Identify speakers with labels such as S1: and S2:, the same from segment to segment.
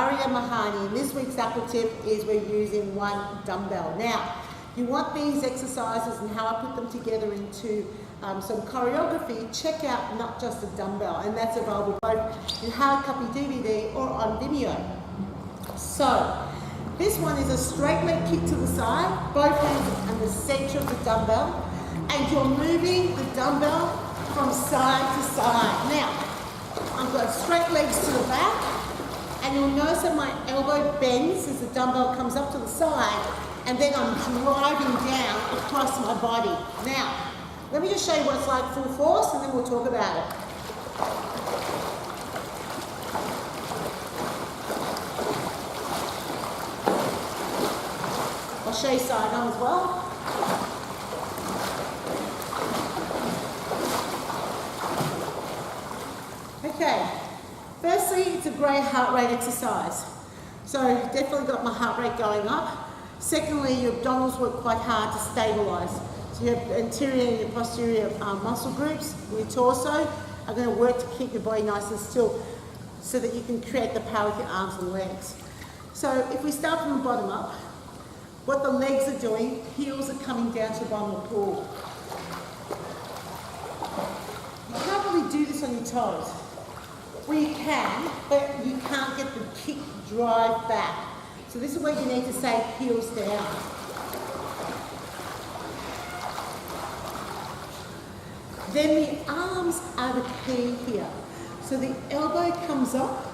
S1: Marietta Mehanni, and this week's Aqua tip is we're using one dumbbell. Now, you want these exercises and how I put them together into some choreography, check out Not Just a Dumbbell, and that's available both in hard copy DVD or on Vimeo. So, this one is a straight leg kick to the side, both hands in the center of the dumbbell, and you're moving the dumbbell from side to side. Now, I've got straight legs to the back, and you'll notice that my elbow bends as the dumbbell comes up to the side, and then I'm driving down across my body. Now, let me just show you what it's like full force, and then we'll talk about it. I'll show you side arm as well. Okay, firstly, it's a great heart rate exercise. So definitely got my heart rate going up. Secondly, your abdominals work quite hard to stabilize. So your anterior and your posterior muscle groups, your torso, are going to work to keep your body nice and still so that you can create the power with your arms and legs. So if we start from the bottom up, what the legs are doing, heels are coming down to the bottom of the pool. You can't really do this on your toes. Well, you can, but you can't get the kick drive back. So this is where you need to say heels down. Then the arms are the key here. So the elbow comes up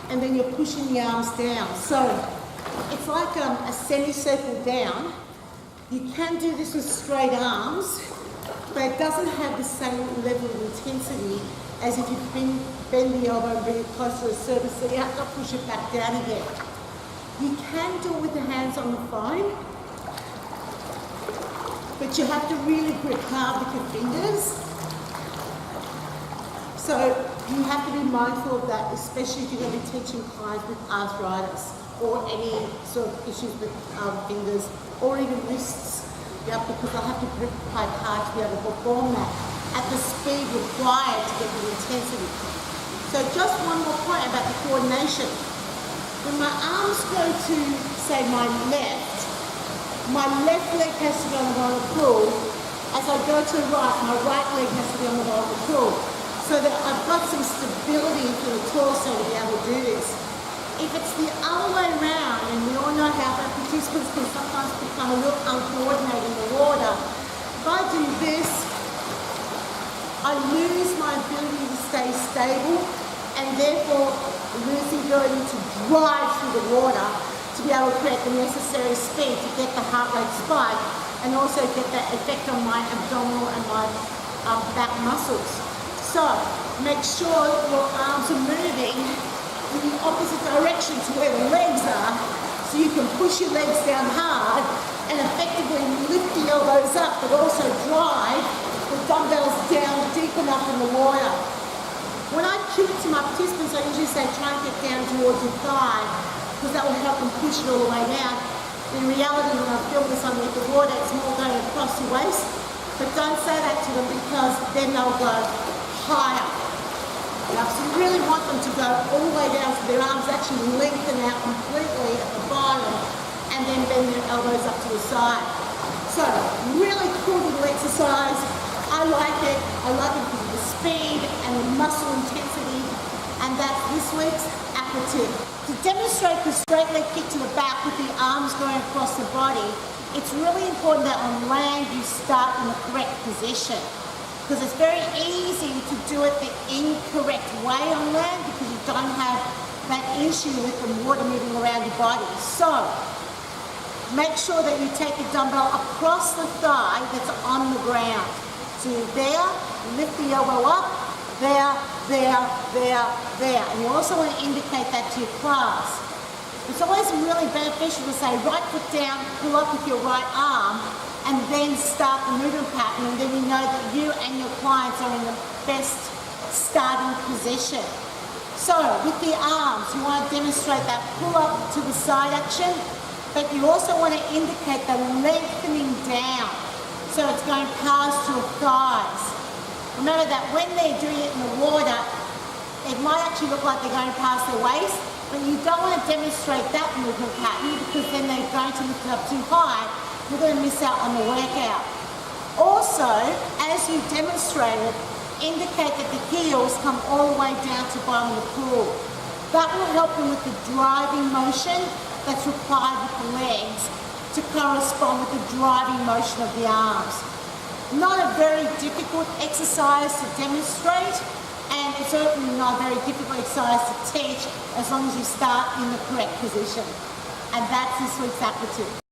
S1: and then you're pushing the arms down. So it's like a semicircle down. You can do this with straight arms, but it doesn't have the same level of intensity as if you bend the elbow and bring it closer to the surface, so you have to push it back down again. You can do it with the hands on the phone, but you have to really grip hard with your fingers. So you have to be mindful of that, especially if you're going to be teaching clients with arthritis or any sort of issues with fingers or even wrists. Yeah, because they'll have to grip quite hard to be able to perform that at the speed required to get the intensity. So just one more point about the coordination. When my arms go to, say, my left leg has to be on the bottom of the pool. As I go to the right, my right leg has to be on the bottom of the pool. So that I've got some stability for the torso to be able to do this. If it's the other way around, and we all know how our participants can sometimes become a little uncoordinated in the water, if I do this, I lose my ability to stay stable and therefore lose the ability to drive through the water to be able to create the necessary speed to get the heart rate spike and also get that effect on my abdominal and my back muscles. So make sure your arms are moving in the opposite direction to where the legs are so you can push your legs down hard and effectively lift the elbows up but also drive the dumbbells down deep enough in the water. When I cue it to my participants, I usually say try and get down towards your thigh because that will help them push it all the way down. In reality, when I film this underneath the water, it's more going across your waist, but don't say that to them because then they'll go higher. So you really want them to go all the way down so their arms actually lengthen out completely at the bottom and then bend their elbows up to the side. So, really cool little exercise. I like it. I like it because of the speed and the muscle intensity. And that's this week's Aqua tip. To demonstrate the straight leg kick to the back with the arms going across the body, it's really important that on land you start in the correct position. Because it's very easy to do it the incorrect way on land because you don't have that issue with the water moving around your body. So, make sure that you take the dumbbell across the thigh that's on the ground. So you're there, lift the elbow up, there, there, there, there. And you also want to indicate that to your class. It's always really beneficial to say right foot down, pull up with your right arm, and then start the movement pattern, and then you know that you and your clients are in the best starting position. So with the arms, you want to demonstrate that pull up to the side action, but you also want to indicate the lengthening down. So it's going past your thighs. Remember that when they're doing it in the water, it might actually look like they're going past their waist, But you don't want to demonstrate that movement pattern because then they're going to lift it up too high. You're going to miss out on the workout. Also, as you demonstrate it, indicate that the heels come all the way down to the bottom of the pool. That will help them with the driving motion that's required with the legs to correspond with the driving motion of the arms. Not a very difficult exercise to demonstrate, and it's certainly not a very difficult exercise to teach as long as you start in the correct position. And that's this week's Aqua tip.